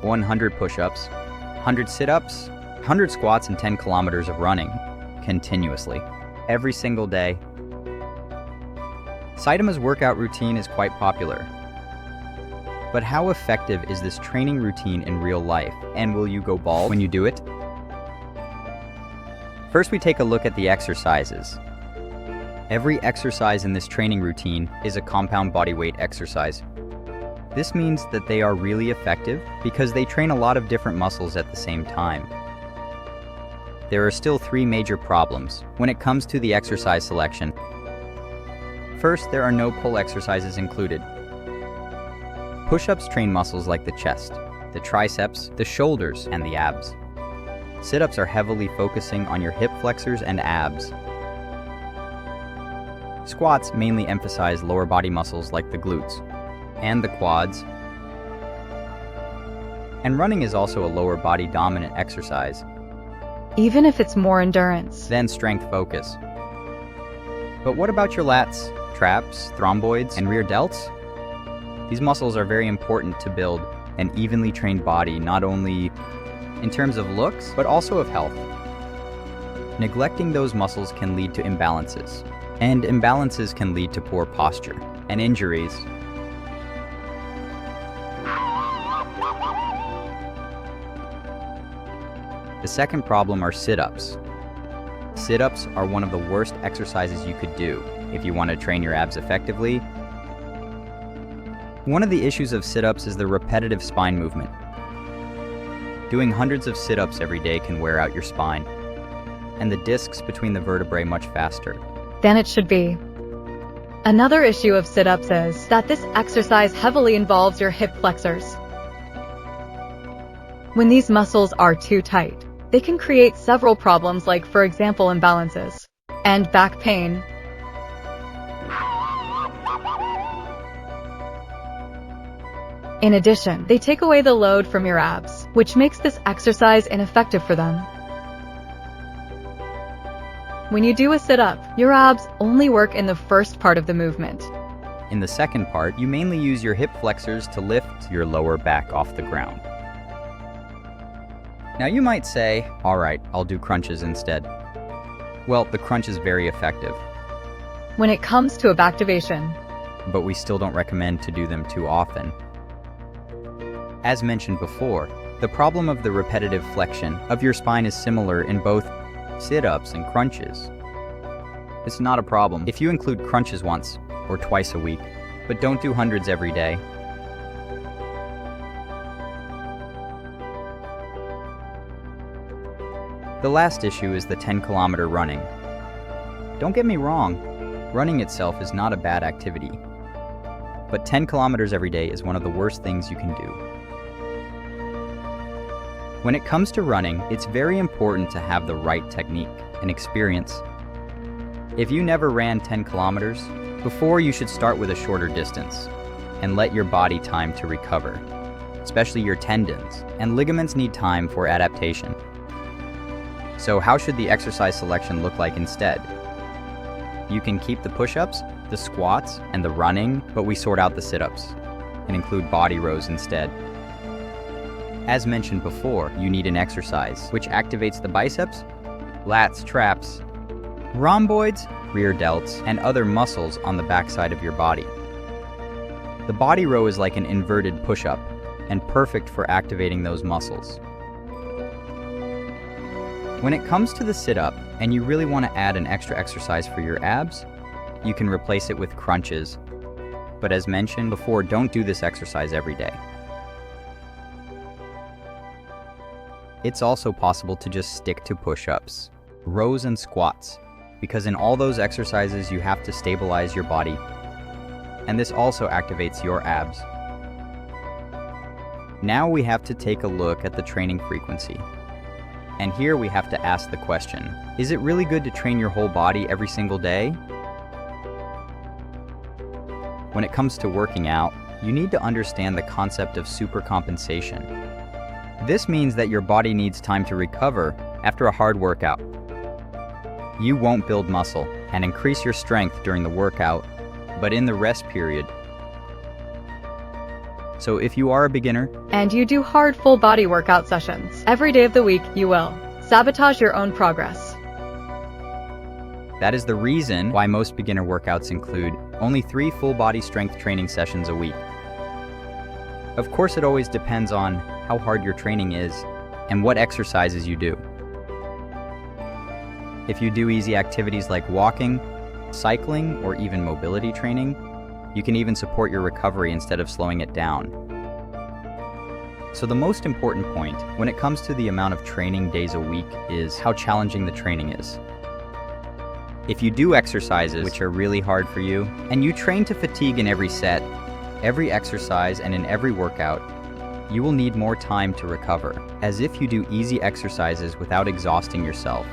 100 push-ups, 100 sit-ups, 100 squats, and 10 kilometers of running continuously, every single day. Saitama's workout routine is quite popular. But how effective is this training routine in real life, and will you go bald when you do it? First, we take a look at the exercises. Every exercise in this training routine is a compound bodyweight exercise. This means that they are really effective because they train a lot of different muscles at the same time. There are still 3 major problems when it comes to the exercise selection. First, there are no pull exercises included. Push-ups train muscles like the chest, the triceps, the shoulders, and the abs. Sit-ups are heavily focusing on your hip flexors and abs. Squats mainly emphasize lower body muscles like the glutes and the quads. And running is also a lower body dominant exercise, even if it's more endurance than strength focus. But what about your lats, traps, rhomboids, and rear delts? These muscles are very important to build an evenly trained body, not only in terms of looks, but also of health. Neglecting those muscles can lead to imbalances, and imbalances can lead to poor posture and injuries. The second problem are sit-ups. Sit-ups are one of the worst exercises you could do if you want to train your abs effectively. One of the issues of sit-ups is the repetitive spine movement. Doing hundreds of sit-ups every day can wear out your spine and the discs between the vertebrae much faster than it should be. Another issue of sit-ups is that this exercise heavily involves your hip flexors. When these muscles are too tight, they can create several problems like, for example, imbalances and back pain. In addition, they take away the load from your abs, which makes this exercise ineffective for them. When you do a sit-up, your abs only work in the first part of the movement. In the second part, you mainly use your hip flexors to lift your lower back off the ground. Now you might say, all right, I'll do crunches instead. Well, the crunch is very effective when it comes to ab activation, but we still don't recommend to do them too often. As mentioned before, the problem of the repetitive flexion of your spine is similar in both sit-ups and crunches. It's not a problem if you include crunches once or twice a week, but don't do hundreds every day. The last issue is the 10-kilometer running. Don't get me wrong, running itself is not a bad activity, but 10 kilometers every day is one of the worst things you can do. When it comes to running, it's very important to have the right technique and experience. If you never ran 10 kilometers before, you should start with a shorter distance and let your body time to recover. Especially your tendons and ligaments need time for adaptation. So how should the exercise selection look like instead? You can keep the push-ups, the squats, and the running, but we sort out the sit-ups and include body rows instead. As mentioned before, you need an exercise which activates the biceps, lats, traps, rhomboids, rear delts, and other muscles on the backside of your body. The body row is like an inverted push-up and perfect for activating those muscles. When it comes to the sit-up and you really want to add an extra exercise for your abs, you can replace it with crunches. But as mentioned before, don't do this exercise every day. It's also possible to just stick to push-ups, rows, and squats, because in all those exercises you have to stabilize your body, and this also activates your abs. Now we have to take a look at the training frequency. And here we have to ask the question, is it really good to train your whole body every single day? When it comes to working out, you need to understand the concept of supercompensation. This means that your body needs time to recover after a hard workout. You won't build muscle and increase your strength during the workout, but in the rest period, So if you are a beginner, and you do hard full body workout sessions every day of the week, you will sabotage your own progress. that is the reason why most beginner workouts include only 3 full body strength training sessions a week. Of course, it always depends on how hard your training is and what exercises you do. If you do easy activities like walking, cycling, or even mobility training, you can even support your recovery instead of slowing it down. So the most important point when it comes to the amount of training days a week is how challenging the training is. If you do exercises which are really hard for you, and you train to fatigue in every set, every exercise, and in every workout, you will need more time to recover, as if you do easy exercises without exhausting yourself.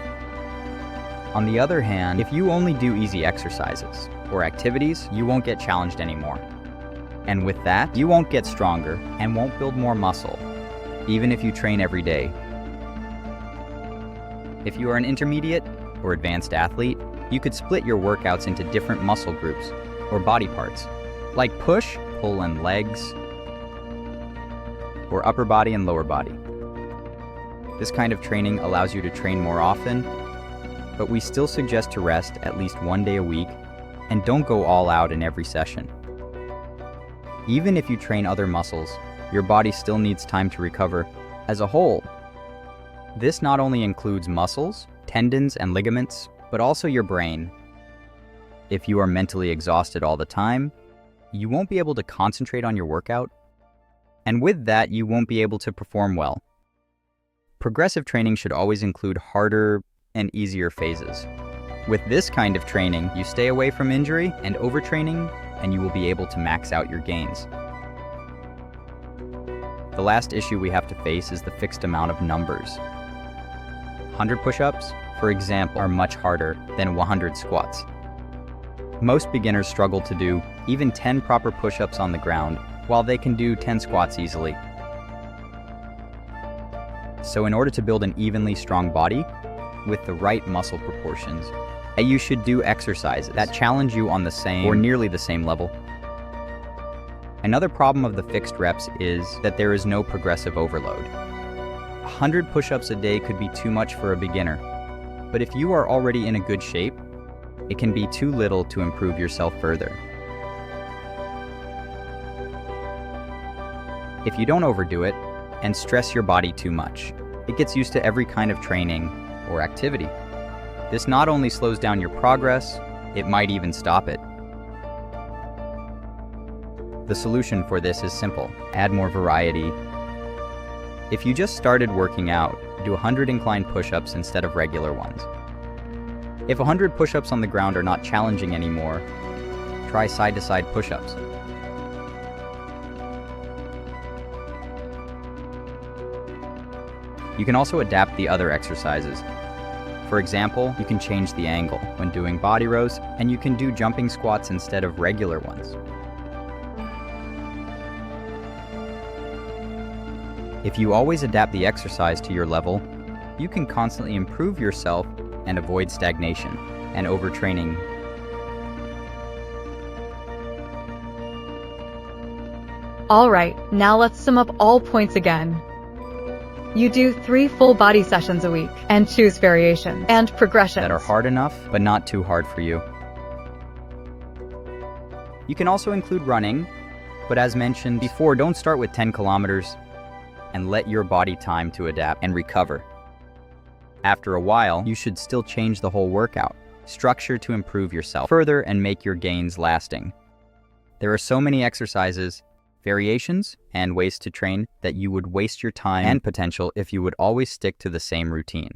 On the other hand, if you only do easy exercises or activities, you won't get challenged anymore. And with that, you won't get stronger and won't build more muscle, even if you train every day. If you are an intermediate or advanced athlete, you could split your workouts into different muscle groups or body parts, like push, pull, and legs, or upper body and lower body. This kind of training allows you to train more often, but we still suggest to rest at least 1 day a week and don't go all out in every session. Even if you train other muscles, your body still needs time to recover as a whole. This not only includes muscles, tendons, and ligaments, but also your brain. If you are mentally exhausted all the time, you won't be able to concentrate on your workout, and with that, you won't be able to perform well. Progressive training should always include harder and easier phases. With this kind of training, you stay away from injury and overtraining, and you will be able to max out your gains. The last issue we have to face is the fixed amount of numbers. 100 push-ups, for example, are much harder than 100 squats. Most beginners struggle to do even 10 proper push-ups on the ground, while they can do 10 squats easily. So in order to build an evenly strong body with the right muscle proportions, you should do exercises that challenge you on the same or nearly the same level. Another problem of the fixed reps is that there is no progressive overload. 100 push-ups a day could be too much for a beginner, but if you are already in a good shape, it can be too little to improve yourself further. If you don't overdo it and stress your body too much, it gets used to every kind of training or activity. This not only slows down your progress, it might even stop it. The solution for this is simple: add more variety. If you just started working out, do 100 incline push-ups instead of regular ones. If 100 push-ups on the ground are not challenging anymore, try side-to-side push-ups. You can also adapt the other exercises. For example, you can change the angle when doing body rows, and you can do jumping squats instead of regular ones. If you always adapt the exercise to your level, you can constantly improve yourself and avoid stagnation and overtraining. All right, now let's sum up all points again. You do 3 full body sessions a week and choose variations and progressions that are hard enough, but not too hard for you. You can also include running, but as mentioned before, don't start with 10 kilometers and let your body time to adapt and recover. After a while, you should still change the whole workout, structure to improve yourself further and make your gains lasting. There are so many exercises, variations, and ways to train that you would waste your time and potential if you would always stick to the same routine.